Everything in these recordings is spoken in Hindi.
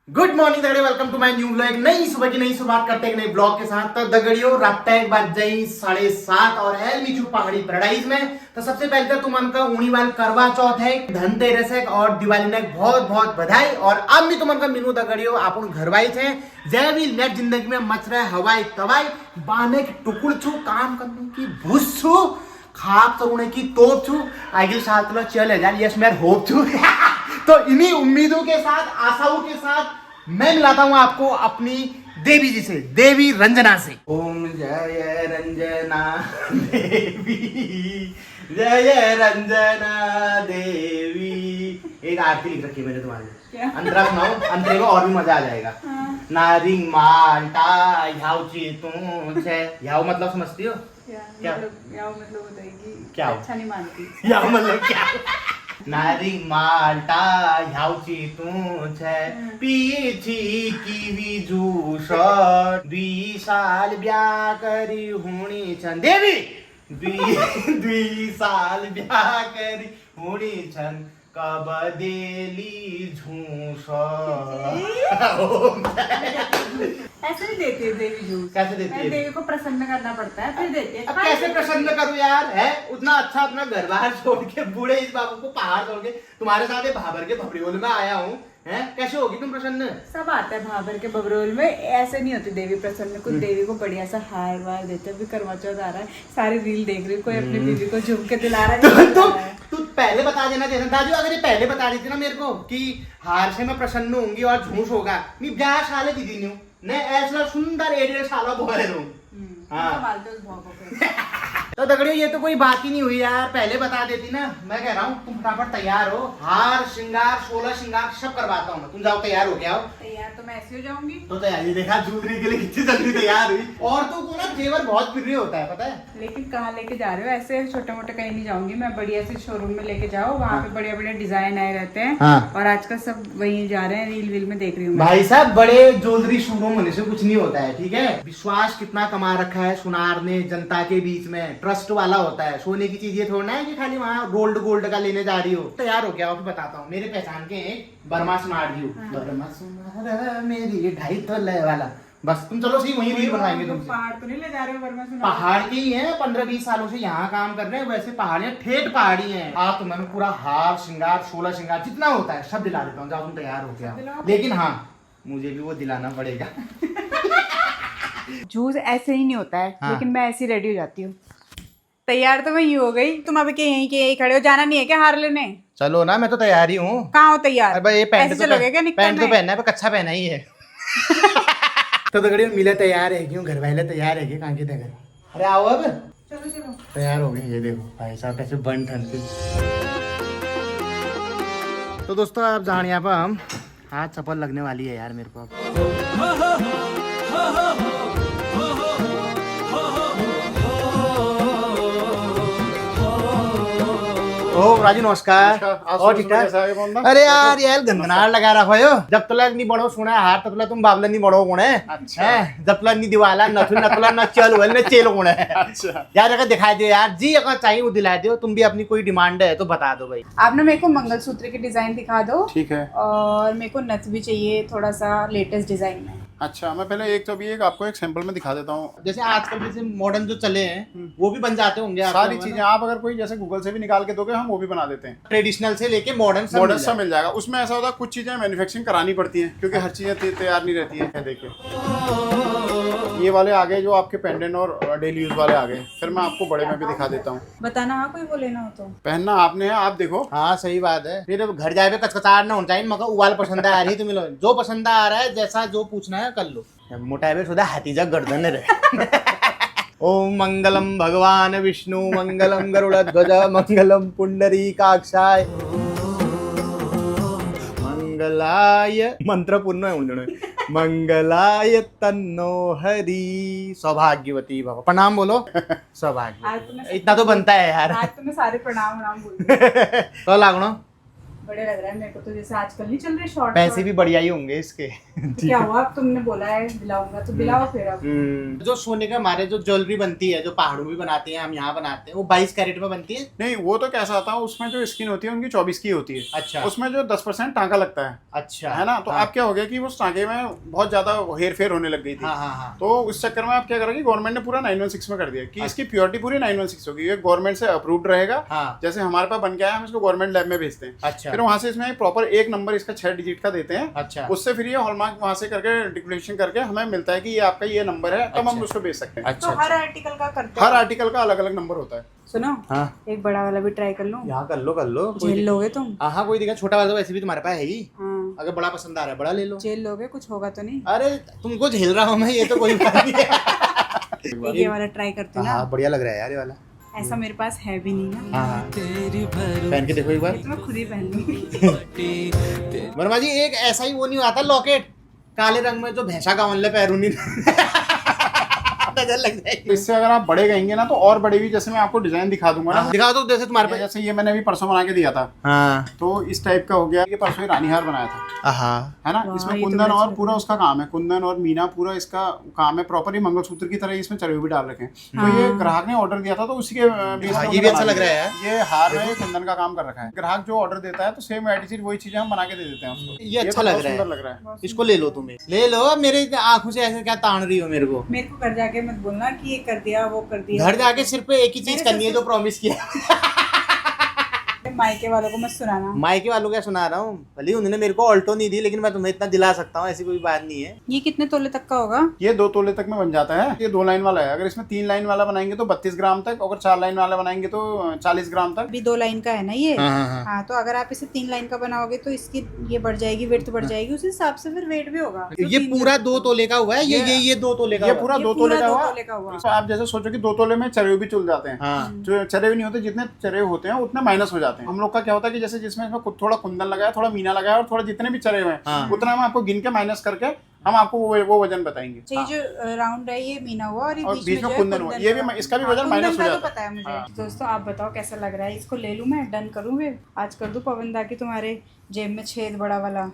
गुड मॉर्निंग दगड़ियों, welcome to my new blog. एक नई सुबह की नई शुरुआत करते हैं एक नए ब्लॉग के साथ। तो दगड़ियों रात एक बज जाई 7:30 और है मीचू पहाड़ी पैराडाइज में। तो सबसे पहले तो तुम का ऊनी वाल करवा चौथ है, धनतेरस है और दिवाली ने बहुत बहुत बधाई। और अब भी तुम का मिनू दगड़ियों अपन घरवाई थे जय भी नेट जिंदगी में मच रहा है हवाई तवाई, बाने की टुकुड़ छू, काम करने की भूस छू, खाप तरुणे की तोप छू, आगे साथ लो चल हजार यस मेर होप छू। तो इन्हीं उम्मीदों के साथ, आशाओं के साथ मैं मिलाता हूं आपको अपनी देवी जी से, देवी रंजना से। ओम जय रंजना देवी, जय रंजना देवी। एक आरती लिख रखी है मैंने तुम्हारे, अंतरा सुनाओ, अंतरे को और भी मजा आ जाएगा। नारिंग माल्टा यावची तू छे, याव मतलब समझती हो क्या? याव मतलब बताएगी क्या? अच्छा नहीं मानती। याव मतलब क्या? नारिंग माल्टा ह्यावची तू छे, पीछी कीवी जूस, 2 साल ब्याह करी हुणी छन देवी, 2 साल ब्याह करी हुणी छन, कब देली झूस। ऐसे नहीं देती है देवी जूस। कैसे देती है? देवी को प्रसन्न करना पड़ता है फिर देती है। अब कैसे प्रसन्न करूं यार, है उतना अच्छा अपना घर बार छोड़ के, बूढ़े इस बाबू को पहाड़ छोड़ के तुम्हारे साथ भाबर के भपड़ियोल में आया हूँ, हैं कैसे होगी तुम प्रसन्न? सब आता है भाबर के बबरोल में, ऐसे नहीं होती देवी प्रसन्न। कुछ देवी को बढ़िया सा हार वार देते हैं। अभी करवा चौथ आ रहा है, सारी रील देख रही हूँ, कोई अपनी बीवी को झुम के दिला रहा है। तू पहले बता देना जैसे दाजू, अगर ये पहले बता देती ना मेरे को कि हार से मैं प्रसन्न होंगी और झूठ होगा, मैं ब्याह साले दीदी न्यू ने ऐसा सुंदर 1.5 साल बोले रहूं। हाँ तो दगड़ियों ये तो कोई बात ही नहीं हुई यार, पहले बता देती ना। मैं कह रहा हूँ तुम फटाफट तैयार हो, हार श्रृंगार 16 श्रृंगार सब करवाता हूँ मैं, तुम जाओ तैयार हो गया हो। तैयार तो मैं ऐसे हो जाऊंगी। तो तैयारी देखा ज्वेलरी के लिए कितनी जल्दी तैयार हुई। और तो को ना जेवर बहुत प्रिय होता है पता है। लेकिन कहाँ लेके जा रहे हो? ऐसे छोटे मोटे कहीं नहीं जाऊंगी मैं, बढ़िया से शोरूम में लेके जाओ, वहाँ पे बढ़िया बढ़िया डिजाइन आए रहते हैं। हाँ। और आजकल सब वहीं जा रहे हैं, रील वील में देख रही हूँ। भाई साहब बड़े ज्वेलरी शोरूम होने से कुछ नहीं होता है, ठीक है। विश्वास कितना कमा रखा है सुनार ने जनता के बीच में, ट्रस्ट वाला होता है। सोने की चीज ये थोड़ा है कि खाली वहाँ गोल्ड का लेने जा रही हो। तैयार हो गया हो, बताता हूँ। मेरे पहचान के एक बर्मा सुनार जी, बर्मा सुनार मेरी 2.5 तोले वाला। बस तुम चलो सही, वहीं रील बनवाएंगे तुमसे। पहाड़ तो नहीं ले जा रहे हो बर्मा सुनार? पहाड़ के ही हैं, 15-20 सालों से यहाँ काम कर रहे हैं। वैसे पहाड़ियाँ ठेठ पहाड़ी हैं। आप तो मैंने पूरा हार श्रृंगार 16 श्रृंगार जितना होता है सब दिला देता हूँ। जाओ तुम तैयार हो गया, लेकिन हाँ मुझे भी वो दिलाना पड़ेगा। जूस ऐसे ही नहीं होता है। हाँ। लेकिन मैं ऐसी रेडी हो जाती हूँ। तैयार तो मैं यूं हो गई, तुम अभी के यहीं खड़े हो, जाना नहीं है क्या हार लेने? चलो ना, मैं तो तैयार ही हूँ। कहाँ हो तैयार? अरे ये पैंट ऐसे तो चलोगे क्या निकल पैंट तो पहनना है पर कच्छा पहना ही है। तो दगड़ियों मिले तैयार है क्यों, घर वाले तैयार है कहाँ के घर। अरे आओ अब, चलो चलो तैयार हो गए। ये देखो भाई साहब कैसे बन ठन के। तो दोस्तों आप जान यहाँ पर हम हाथ चप्पल लगने वाली है यार मेरे को अब। ओ राजू नमस्कार। और ठीक ठाक? अरे यार यार गंदनार लगा रखो यो, जब तक नहीं बढ़ो सुना हार तब तक तुम बाबला नहीं बढ़ो कौन है। अच्छा। जब तक नहीं दिवाला न चल न चेल कौन है। अच्छा यार अगर दिखाई दो यार जी, अगर चाहिए वो दिला दो। तुम भी अपनी कोई डिमांड है तो बता दो भाई। आप ना मेरे को मंगलसूत्र की डिजाइन दिखा दो। ठीक है। और मेरे को नथ भी चाहिए थोड़ा सा लेटेस्ट डिजाइन में। अच्छा मैं पहले एक आपको एक सैंपल में दिखा देता हूँ। जैसे आजकल जैसे मॉडर्न जो चले हैं वो भी बन जाते होंगे सारी चीजें आप अगर कोई जैसे गूगल से भी निकाल के दोगे हम वो भी बना देते हैं। ट्रेडिशनल से लेके मॉडर्न मॉडल सब मिल जाएगा। उसमें ऐसा होता है कुछ चीजें मैन्युफैक्चरिंग करानी पड़ती हैं क्योंकि हर चीजें तैयार नहीं रहती है। देखिए ये वाले आ गए जो आपके पेंडेंट और डेली यूज वाले आ गए। फिर मैं आपको बड़े में भी दिखा देता हूँ। बताना हाँ कोई वो लेना हो तो। पहनना आपने है, आप देखो। हाँ सही बात है, फिर घर जाए कचकचाहट ना होना चाहिए। मगर उवाल पसंद आ रही तो मिलो, जो पसंद आ रहा है जैसा जो पूछना है कर लो। मोटा है सुधा हाथीजा गर्दन रहे। ओम मंगलम भगवान विष्णु मंगलम गरुड़ध्वज मंगलम पुंडरीकाक्षाय मंगलाय। मंत्र पूर्ण है उन्होंने। मंगलाय तन्नो हरि। सौभाग्यवती भव। प्रणाम बोलो। सौभाग्य, इतना तो बनता है यार। आज तो मैं सारे प्रणाम बोल तो लागणो बड़े लग रहा है मेरे को तो, जैसे आजकल नहीं चल रहे शॉर्ट। पैसे भी बढ़िया ही होंगे इसके। क्या हुआ, अब तुमने बोला है दिलाऊंगा तो दिलाओ फिर अब। जो सोने का हमारे जो ज्वेलरी बनती है, जो पहाड़ों में बनाते हैं, हम यहाँ बनाते हैं, वो 22 कैरेट में बनती है। नहीं, वो तो कैसा आता है, उसमें जो स्किन होती है उनकी 24 की होती है। अच्छा। उसमें जो 10% टाँका लगता है, अच्छा, है ना, तो हाँ। अब क्या हो गया कि उस टाँके में बहुत ज्यादा हेर फेर होने लग गई थी। हाँ हाँ हाँ। तो उस चक्कर में आप क्या करें कि गवर्नमेंट ने पूरा 916 में कर दिया कि इसकी प्योरिटी पूरी 916 होगी, ये गवर्नमेंट से अप्रूव्ड रहेगा। हाँ। जैसे हमारे पास बन के आया, हम इसको गवर्नमेंट लैब में भेजते हैं। अच्छा। फिर वहां से इसमें प्रॉपर एक नंबर इसका 6 डिजिट का देते हैं। अच्छा। उससे फिर ये हॉलमार्क वहां से करके डिक्लेरेशन करके हमें मिलता है कि ये आपका ये नंबर है, तब हम उसको बेच सकते हैं। अच्छा। तो हर आर्टिकल का करते हैं? हर आर्टिकल का अलग अलग नंबर होता है। सुनो, हाँ। एक बड़ा वाला भी ट्राई कर लूं? यहाँ कर लो, कर लो। झेल लोगे तुम? हाँ, कोई दिक्कत, छोटा वाला तो वैसे भी तुम्हारे पास है ही। हाँ। अगर बड़ा पसंद आ रहा है बड़ा ले लो। झेल लोगे, कुछ होगा तो नहीं? अरे तुमको झेल रहा हूँ मैं, ये तो कोई बात नहीं है। ये वाला ट्राई करते हो ना? हाँ, बढ़िया लग रहा है यार ये वाला। ऐसा मेरे पास है भी नहीं ना। हाँ, पहन के देखो एक बार। ये तो मैं खुद ही पहन लूंगी। वर्मा जी, एक ऐसा ही वो नहीं आता लॉकेट काले रंग में जो भैंसा का वनले पैरूनी नजर लग जाएगी। तो इससे अगर आप बड़े कहेंगे ना तो और बड़े भी, जैसे मैं आपको डिजाइन दिखा दूंगा ना। दिखाओ तो, जैसे तुम्हारे पास। जैसे ये मैंने अभी परसों बना के दिया था। हाँ। तो इस टाइप का हो गया। ये परसों ही रानी हार बनाया था, हाँ। है ना। वाह, इसमें ये तो कुंदन बड़ा और अच्छा पूरा उसका काम है, कुंदन और मीना पूरा इसका काम है प्रॉपर। ही मंगलसूत्र की तरह इसमें चरवे भी डाल रखे हैं। तो ये ग्राहक ने ऑर्डर दिया था तो उसी के बेस पे ये भी अच्छा लग रहा है यार। ये हार में कुंदन का काम कर रखा है। ग्राहक जो ऑर्डर देता है तो सेम एटीट्यूड वही चीजें हम बना के दे देते हैं उसको। ये अच्छा तो लग बहुत रहा है। सुंदर लग रहा है। इसको ले लो, तुम्हें ले लो। मेरे आंखों से ऐसे क्या तान रही हो मेरे को? मेरे को घर जाके मत बोलना कि ये कर दिया वो कर दिया। घर जाके सिर्फ एक ही चीज करनी है जो प्रॉमिस किया। मायके वालों को मत सुनाना। मायके वालों क्या सुना रहा हूँ, भले उन्होंने मेरे को ऑल्टो नहीं दी, लेकिन मैं तुम्हें इतना दिला सकता हूँ, ऐसी कोई बात नहीं है। ये कितने तोले तक का होगा? ये 2 तोले तक में बन जाता है। ये 2 लाइन वाला है। अगर इसमें 3 लाइन वाला बनाएंगे तो 32 ग्राम तक, अगर 4 लाइन वाला बनाएंगे तो 40 ग्राम तक। अभी 2 लाइन का है ना ये? हाँ। हाँ, तो अगर आप इसे 3 लाइन का बनाओगे तो इसकी ये बढ़ जाएगी, वेट तो बढ़ जाएगी, उस हिसाब से फिर वेट भी होगा। तो ये पूरा 2 तोले का हुआ है। ये 2 तोले का ये हुआ है। पूरा ये 2 पूरा तोले का 2 हुआ। तोले का हुआ। तो आप जैसे सोचो कि 2 तोले में चरवे भी चुल जाते हैं। हाँ। जो चरवे नहीं होते, जितने चरवे होते हैं उतने माइनस हो जाते हैं। हम लोग का क्या होता है कि जैसे जिसमें इसमें थोड़ा कुंदन लगाया, थोड़ा मीना लगाया और थोड़ा जितने भी चरे हुए हैं उतना हम आपको गिन के माइनस करके हम आपको वो वजन बताएंगे। ये जो राउंड है ये मीना हुआ और ये और बीच में जो कुंदन हुआ, ये भी इसका भी वजन माइनस हो तो जाता पता है। है मुझे। दोस्तों आप बताओ कैसा लग रहा है? इसको ले लूं मैं, डन करूं फिर? आज कर दूं पवनदा की तुम्हारे जेब में छेद बड़ा वाला।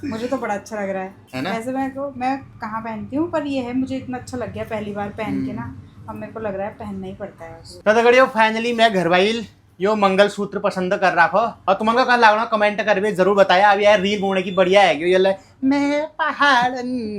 मुझे तो बड़ा अच्छा लग रहा है ना? वैसे मैं कहाँ पहनती हूँ, पर ये है मुझे इतना अच्छा लग गया पहली बार पहन के ना, अब मेरे को लग रहा है पहनना ही पड़ता है। तो दगड़ियों, फाइनली मैं घर वाइल यो मंगलसूत्र पसंद कर रखो और तुमको क्या लागना कमेंट करके जरूर बताया। अब यार रील बोने की बढ़िया है, ये मैं पहाड़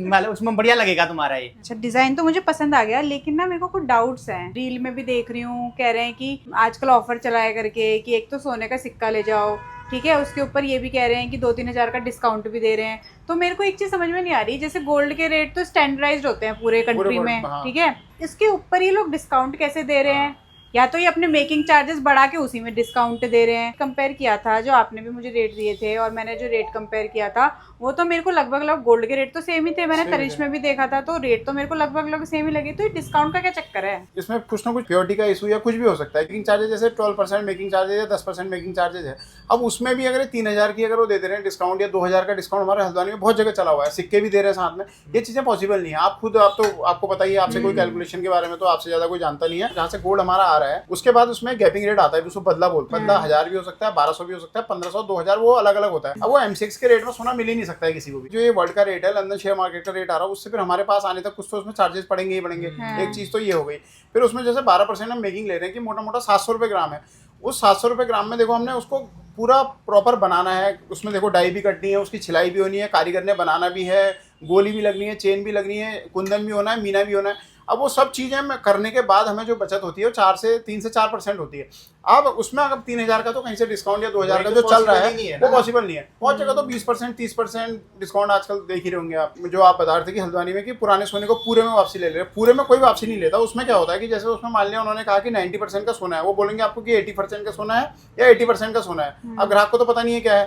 वाले उसमें बढ़िया लगेगा तुम्हारा ये। अच्छा, डिजाइन तो मुझे पसंद आ गया, लेकिन ना मेरे को कुछ डाउट्स हैं। रील में भी देख रही हूँ, कह रहे हैं कि आजकल ऑफर चलाया करके कि एक तो सोने का सिक्का ले जाओ, ठीक है, उसके ऊपर ये भी कह रहे हैं कि 2-3 हज़ार का डिस्काउंट भी दे रहे हैं। तो मेरे को एक चीज समझ में नहीं आ रही, जैसे गोल्ड के रेट तो स्टैंडर्डाइज्ड होते हैं पूरे कंट्री में, हाँ। ठीक है, इसके ऊपर ये लोग डिस्काउंट कैसे दे रहे हैं? या तो ये अपने मेकिंग चार्जेस बढ़ा के उसी में डिस्काउंट दे रहे हैं। कंपेयर किया था, जो आपने भी मुझे रेट दिए थे और मैंने जो रेट कंपेयर किया था वो तो मेरे को लगभग गोल्ड के रेट तो सेम ही थे। मैंने तरिश में भी देखा था तो रेट तो मेरे को लगभग सेम ही लगे। तो ये डिस्काउंट का क्या चक्कर है? इसमें कुछ ना कुछ प्योरिटी का इशू या कुछ भी हो सकता है। मेकिंग चार्जेस जैसे 12% मेकिंग चार्जेस है, 10% मेकिंग चार्जेस है। अब उसमें भी अगर 3000 की अगर वो दे रहे हैं डिस्काउंट या 2000 का डिस्काउंट, हमारे हल्द्वानी में बहुत जगह चला हुआ है, सिक्के भी दे रहे हैं साथ में। ये चीजें पॉसिबल नहीं है। आप खुद आपको पता ही है, आपसे कोई कैलकुलेशन के बारे में तो आपसे ज्यादा कोई जानता नहीं है। जहाँ से गोल्ड हमारा आ रहा है उसके बाद उसमें गैपिंग रेट आता है, उसको बदला बोलते हैं। 1000 भी हो सकता है, 1200 भी हो सकता है, 1500, 2000, वो अलग अलग होता है। अब वो M6 के रेट में सोना मिल ही नहीं सकता है किसी को भी। जो ये वर्ल्ड का रेट है, लंदन शेयर मार्केट का रेट आ रहा है, उससे फिर हमारे पास आने तक कुछ तो उसमें चार्जेस पड़ेंगे ही पड़ेंगे। एक चीज तो ये हो गई। फिर उसमें जैसे 12% हम मेकिंग ले रहे हैं कि मोटा मोटा 700 रुपये ग्राम है। उस 700 रुपये ग्राम में देखो हमने उसको पूरा प्रॉपर बनाना है, उसमें देखो डाई भी कटनी है, उसकी छिलाई भी होनी है, कारीगर ने बनाना भी है, गोली भी लगनी है, चेन भी लगनी है, कुंदन भी होना है, मीना भी होना है। अब वो सब चीज़ें करने के बाद हमें जो बचत होती है वो 3 से 4% होती है। अब उसमें अगर 3000 का तो कहीं से डिस्काउंट या 2000 का जो चल रहा है वो पॉसिबल नहीं है। बहुत जगह तो 20% 30% डिस्काउंट आजकल देख ही रहे होंगे आप। जो आप बता रहे थे कि हल्द्वानी में कि पुराने सोने को पूरे में वापसी ले रहे हैं, पूरे में कोई वापसी नहीं लेता। उसमें क्या होता है कि जैसे उसमें मान लिया उन्होंने कहा कि 90% का सोना है, वो बोलेंगे आपको कि 80% का सोना है या 80% का सोना है। अब ग्राहक को तो पता नहीं है क्या है,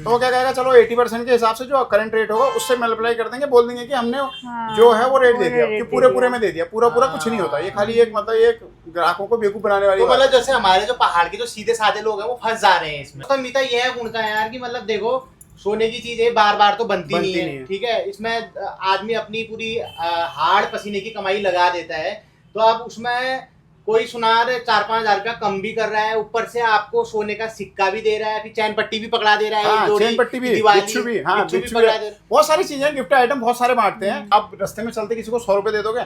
तो वो क्या कहेगा, चलो 80% के हिसाब से जो करंट रेट होगा उससे मल्टीप्लाई कर देंगे, बोल देंगे कि हमने जो है वो रेट दे दिया, कि पूरे में दे दिया। पूरा कुछ नहीं होता, ये खाली एक मतलब एक ग्राहकों को बेवकूफ बनाने वाली बात है। मतलब जैसे हमारे जो पहाड़ के जो सीधे साधे लोग हैं वो फंस जा रहे हैं इसमें। तो मीता ये है गुण का यार कि मतलब देखो सोने की चीज है, बार बार तो बनती नहीं है, ठीक है। इसमें आदमी अपनी पूरी हाड़ पसीने की कमाई लगा देता है, तो अब उसमें कोई सुनार 4-5 हजार रुपया कम भी कर रहा है, ऊपर से आपको सोने का सिक्का भी दे रहा है, फिर चैन पट्टी भी पकड़ा दे रहा है, हाँ, चैन पट्टी भी, बिच्छू भी, हाँ, बिच्छू भी, पकड़ा दे रहा है। बहुत सारी चीजें, गिफ्ट आइटम बहुत सारे बांटते हैं। आप रास्ते में चलते किसी को 100 रुपए दे दोगे?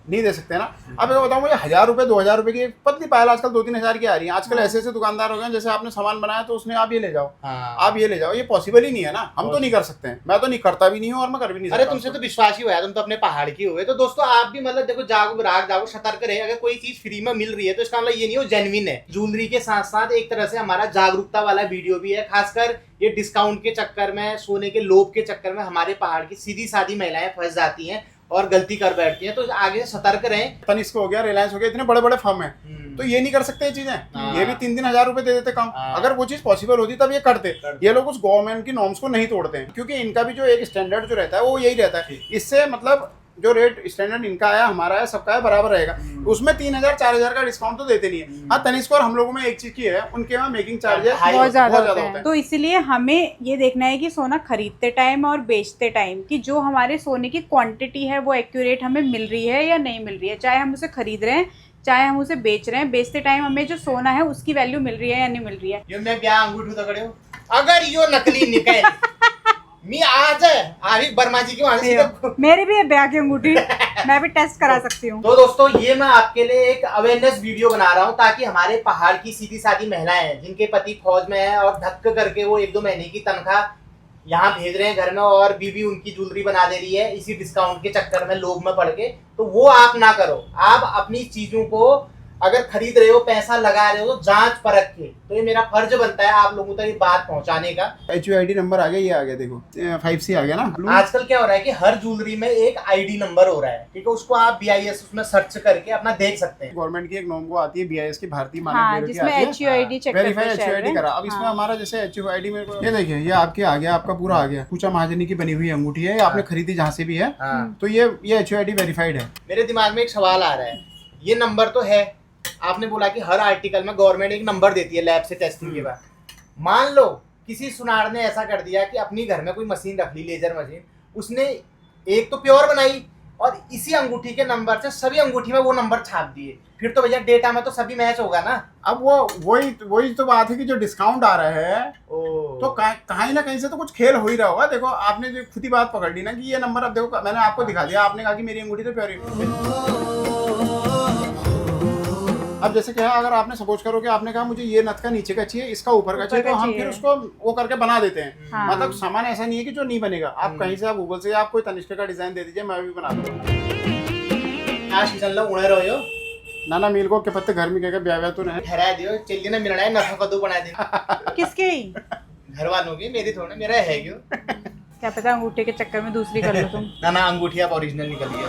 नहीं दे सकते ना। अब ये बताओ मुझे 1000 रुपए 2000 रुपए की पतली पायल आजकल 2-3 हजार की आ रही है। आजकल ऐसे ऐसे दुकानदार हो गए जैसे आपने सामान बनाया तो उसने आप ये ले जाओ, आप ये ले जाओ, ये पॉसिबल ही नहीं है ना। हम तो नहीं कर सकते हैं, मैं तो नहीं करता भी नहीं हूँ और मैं कर भी नहीं सकता। अरे तुमसे तो विश्वास ही हुआ, तुम तो अपने पहाड़ की हुए। तो दोस्तों आप भी मतलब देखो, जागो राग जागो, सतर्क रहे। अगर कोई चीज फ्री में मिल रही है तो इसका मतलब ये नहीं हो जेन्युइन है। ज्वेलरी के साथ साथ एक तरह से हमारा जागरूकता वाला वीडियो भी है। खासकर ये डिस्काउंट के चक्कर में, सोने के लोभ के चक्कर में हमारे पहाड़ की सीधी सादी महिलाएं फंस जाती हैं और गलती कर बैठती हैं। तो आगे से सतर्क रहें। तनिष्क हो गया, रिलायंस हो गया, इतने बड़े बड़े फर्म है तो ये नहीं कर सकते ये चीजें। ये भी 3-3 हजार रुपए दे देते कम। अगर वो चीज पॉसिबल होती तब ये करते। ये लोग उस गवर्नमेंट की नॉर्म्स को नहीं तोड़ते हैं, क्योंकि इनका भी जो एक स्टैंडर्ड जो रहता है वो यही रहता है। इससे मतलब जो रेट स्टैंडर्ड इनका आया, हमारा है, सबका है, बराबर रहेगा। उसमें 3000 4000 का डिस्काउंट तो देते नहीं है। हाँ, तनिष्क और हम लोगों में एक चीज की है, उनके वहाँ मेकिंग चार्जेस बहुत ज्यादा होते हैं। तो इसलिए हमें ये देखना है कि सोना खरीदते टाइम और बेचते टाइम कि जो हमारे सोने की क्वांटिटी है वो एक्यूरेट हमें मिल रही है या नहीं मिल रही है। चाहे हम उसे खरीद रहे हैं, चाहे हम उसे बेच रहे हैं, बेचते टाइम हमें जो सोना है उसकी वैल्यू मिल रही है या नहीं मिल रही है। यो मैं ब्याह अंगूठू तगड़े हो, अगर यो नकली निकल मी आज आवी वर्मा जी की वहां से मेरी भी है ब्याह की अंगूठी, मैं भी टेस्ट करा सकती हूँ। तो दोस्तों ये मैं आपके लिए एक अवेयरनेस वीडियो बना रहा हूँ, ताकि हमारे पहाड़ की सीधी सादी महिलाएं हैं जिनके पति फौज में है और धक्क करके वो 1-2 महीने की तनख्वाह यहाँ भेज रहे हैं घर में, और बीवी उनकी ज्वेलरी बना दे रही है इसी डिस्काउंट के चक्कर में, लोभ में पड़ के। तो वो आप ना करो। आप अपनी चीजों को अगर खरीद रहे हो, पैसा लगा रहे हो, तो जांच परख के। तो ये मेरा फर्ज बनता है आप लोगों तक ये बात पहुंचाने का। HUID नंबर आ गया, ये आ गया, देखो 5C आ गया ना। आजकल क्या हो रहा है कि हर ज्वेलरी में एक ID नंबर हो रहा है, ठीक है। उसको आप BIS उसमें सर्च करके अपना देख सकते हैं। गवर्नमेंट की एक नॉर्म को आती है, BIS की, भारतीय मानक हाँ, ब्यूरो की जिसमें आती है, HUID चेक वेरीफाई करते हैं। HUID करा। अब इसमें हमारा जैसे HUID में ये देखिए, ये आपके आ गया, आपका पूरा आ गया। पूछा महाजनी की बनी हुई अंगूठी है, आपने खरीदी जहाँ से भी है, तो ये HUID वेरीफाइड है। मेरे दिमाग में एक सवाल आ रहा है, ये नंबर तो है, आपने बोला कि हर आर्टिकल में गवर्नमेंट एक नंबर देती है लैब से टेस्टिंग के बाद। मान लो किसी सुनार ने ऐसा कर दिया कि अपनी घर में कोई मशीन रख ली, लेजर मशीन, उसने एक तो प्योर बनाई और इसी अंगूठी के नंबर से सभी अंगूठी में वो नंबर छाप दिए, फिर तो भैया डेटा में तो सभी मैच होगा ना। अब वही तो बात है कि जो डिस्काउंट आ रहा है तो कहीं ना कहीं से तो कुछ खेल हो ही रहा होगा। देखो आपने जो खुद ही बात पकड़ ली ना कि ये नंबर, अब देखो मैंने आपको दिखा दिया, आपने कहा कि मेरी अंगूठी तो प्योर। अब जैसे क्या, अगर आपने सपोज करो कि आपने कहा मुझे ये नथ का नीचे का चाहिए, इसका ऊपर का चाहिए, तो हम फिर उसको वो करके बना देते हैं। हाँ। मतलब सामान ऐसा नहीं है कि जो नहीं बनेगा। आप कहीं से, आप गूगल से, आप कोई तनिष्क का डिजाइन दे दीजिए, मैं भी बना दूंगा। आज किचन लो उड़े रहो नाना मील को के पत्ते घर में क्या ब्याह तो नहीं ठहरा दियो, चलिए ना मिलना है, नफा कद्दू बना दे। किसके? घर वालों की, मेरी थोड़ा, मेरा है क्यों। क्या पता अंगूठे के चक्कर में दूसरी कर लो तुम। ना अंगूठी आप ओरिजिनल निकल गई।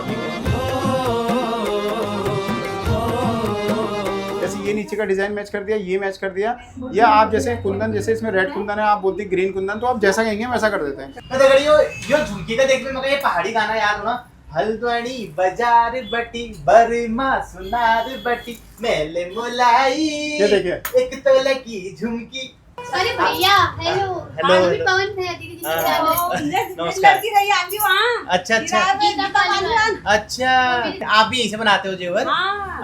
जैसे ये नीचे का डिजाइन मैच कर दिया, ये मैच कर दिया, या आप जैसे कुंदन, जैसे इसमें रेड कुंदन है, आप बोलती ग्रीन कुंदन, तो आप जैसा कहेंगे वैसा कर देते हैं। यो झुमकी का देखने में ये पहाड़ी गाना याद हो ना, हल्द्वानी बाजार बटी बरमा सुनार बटी मेले मोलाई, ये देखिए, एक तोले की झुमकी। अरे भैया हेलो, हेलो, आज भी पवन भैया दीदी जी नमस्कार। अच्छा अच्छा, आप भी यहीं से बनाते हो जेवर?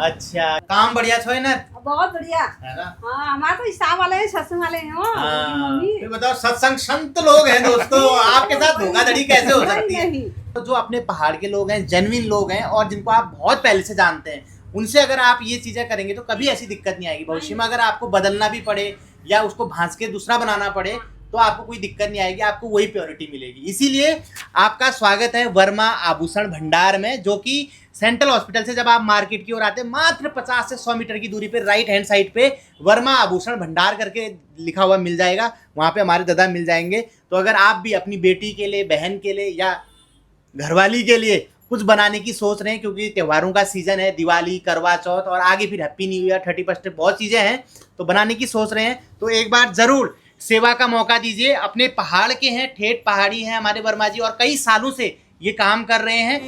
अच्छा, काम बढ़िया छो ना? बहुत बढ़िया है ना? हाँ, हमारा तो हिसाब वाले हैं, सत्संग वाले हैं। फिर बताओ, सत्संग संत लोग हैं दोस्तों, आपके साथ धोखाधड़ी कैसे हो सकती है? तो जो अपने पहाड़ के लोग हैं, जेन्युइन लोग हैं, और जिनको आप बहुत पहले से जानते हैं, उनसे अगर आप ये चीजें करेंगे तो कभी ऐसी दिक्कत नहीं आएगी। भविष्य में अगर आपको बदलना भी पड़े या उसको भांस के दूसरा बनाना पड़े तो आपको कोई दिक्कत नहीं आएगी, आपको वही प्योरिटी मिलेगी। इसीलिए आपका स्वागत है वर्मा आभूषण भंडार में, जो कि सेंट्रल हॉस्पिटल से जब आप मार्केट की ओर आते हैं, मात्र 50 से 100 मीटर की दूरी पे राइट हैंड साइड पे वर्मा आभूषण भंडार करके लिखा हुआ मिल जाएगा। वहाँ पे हमारे दादा मिल जाएंगे। तो अगर आप भी अपनी बेटी के लिए, बहन के लिए या घरवाली के लिए कुछ बनाने की सोच रहे हैं, क्योंकि त्योहारों का सीजन है, दिवाली, करवा चौथ और आगे फिर हैप्पी न्यू ईयर, 31 बहुत चीजें हैं, तो बनाने की सोच रहे हैं, तो एक बार जरूर सेवा का मौका दीजिए। अपने पहाड़ के हैं, ठेठ पहाड़ी हैं हमारे वर्मा जी, और कई सालों से ये काम कर रहे हैं।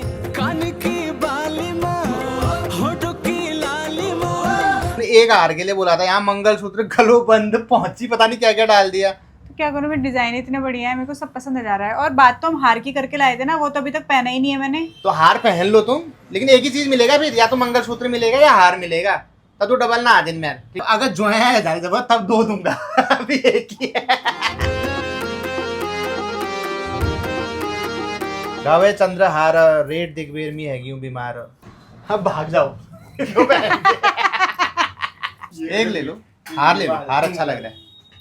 एक हार के लिए बोला था, यहाँ मंगलसूत्र गलो बंद पहुंची, पता नहीं क्या क्या डाल दिया। तो क्या करूँ, मैं डिजाइन इतने बढ़िया है, मेरे को सब पसंद आ जा रहा है। और बात तो हम हार की करके लाए थे ना, वो तो अभी तक पहना ही नहीं है मैंने। तो हार पहन लो तुम, लेकिन एक ही चीज मिलेगा फिर, या तो मंगलसूत्र मिलेगा या हार मिलेगा। तब तो डबल ना आ दिन में ठीक? अगर जो है तब 2 दूंगा अभी एक ही है। गावे चंद्रहार रेट दिग्वीर मी हैगी हूँ बीमार। अब भाग जाओ एक ले लो, हार ले लो, हार अच्छा लग रहा है,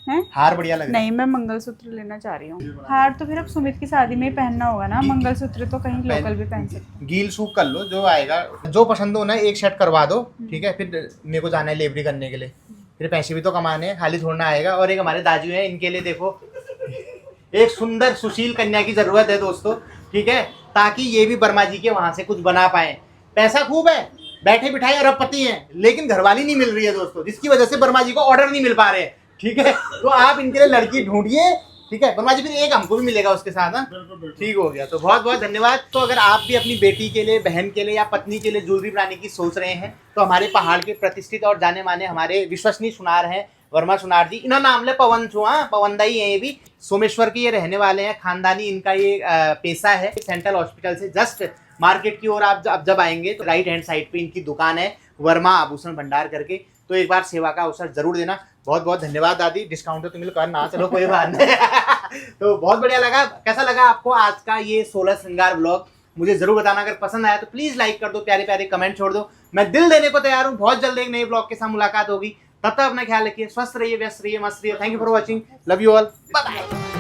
हैं? हार बढ़िया लग रहा है। नहीं, मैं मंगलसूत्र लेना चाह रही हूँ। हार तो फिर अब सुमित की शादी में ही पहनना होगा ना, मंगलसूत्र तो कहीं लोकल भी पहन सकते गील सूख कर लो, जो आएगा जो पसंद हो ना एक सेट करवा दो, ठीक है। फिर मेरे को जाना है लेबरी करने के लिए, फिर पैसे भी तो कमाने हैं, खाली छोड़ना आएगा। और एक हमारे दाजू हैं, इनके लिए देखो एक सुंदर सुशील कन्या की जरूरत है दोस्तों, ठीक है, ताकि ये भी वर्मा जी के वहां से कुछ बना पाए। पैसा खूब है, बैठे बिठाए अरबपति हैं, लेकिन घरवाली नहीं मिल रही है दोस्तों, जिसकी वजह से वर्मा जी को ऑर्डर नहीं मिल पा रहे हैं, ठीक है। तो आप इनके लिए लड़की ढूंढिए, ठीक है। वर्मा जी फिर एक हमको भी मिलेगा उसके साथ, ना ठीक हो गया। तो बहुत बहुत धन्यवाद। तो अगर आप भी अपनी बेटी के लिए, बहन के लिए या पत्नी के लिए ज्वेलरी बनाने की सोच रहे हैं, तो हमारे पहाड़ के प्रतिष्ठित और जाने माने हमारे विश्वसनीय सुनार हैं वर्मा सुनार जी। इन्होंने नाम ले पवन छो, पवनदा ही है ये भी, सोमेश्वर के ये रहने वाले हैं, खानदानी इनका ये पेशा है। सेंट्रल हॉस्पिटल से जस्ट मार्केट की ओर आप जब आएंगे तो राइट हैंड साइड पे इनकी दुकान है, वर्मा आभूषण भंडार करके। तो एक बार सेवा का अवसर जरूर देना। बहुत बहुत धन्यवाद दादी, डिस्काउंट तो तुम्हें करना, चलो कोई बात नहीं तो बहुत बढ़िया लगा। कैसा लगा आपको आज का ये 16 श्रृंगार व्लॉग, मुझे जरूर बताना। अगर पसंद आया तो प्लीज लाइक कर दो, प्यारे प्यारे कमेंट छोड़ दो। मैं दिल देने को तैयार हूँ। बहुत जल्द एक नए ब्लॉग के साथ मुलाकात होगी, तब तक अपना ख्याल रखिए, स्वस्थ रहिए, व्यस्त रहिए, मस्त रहिए। Thank you for watching, love you all, bye bye.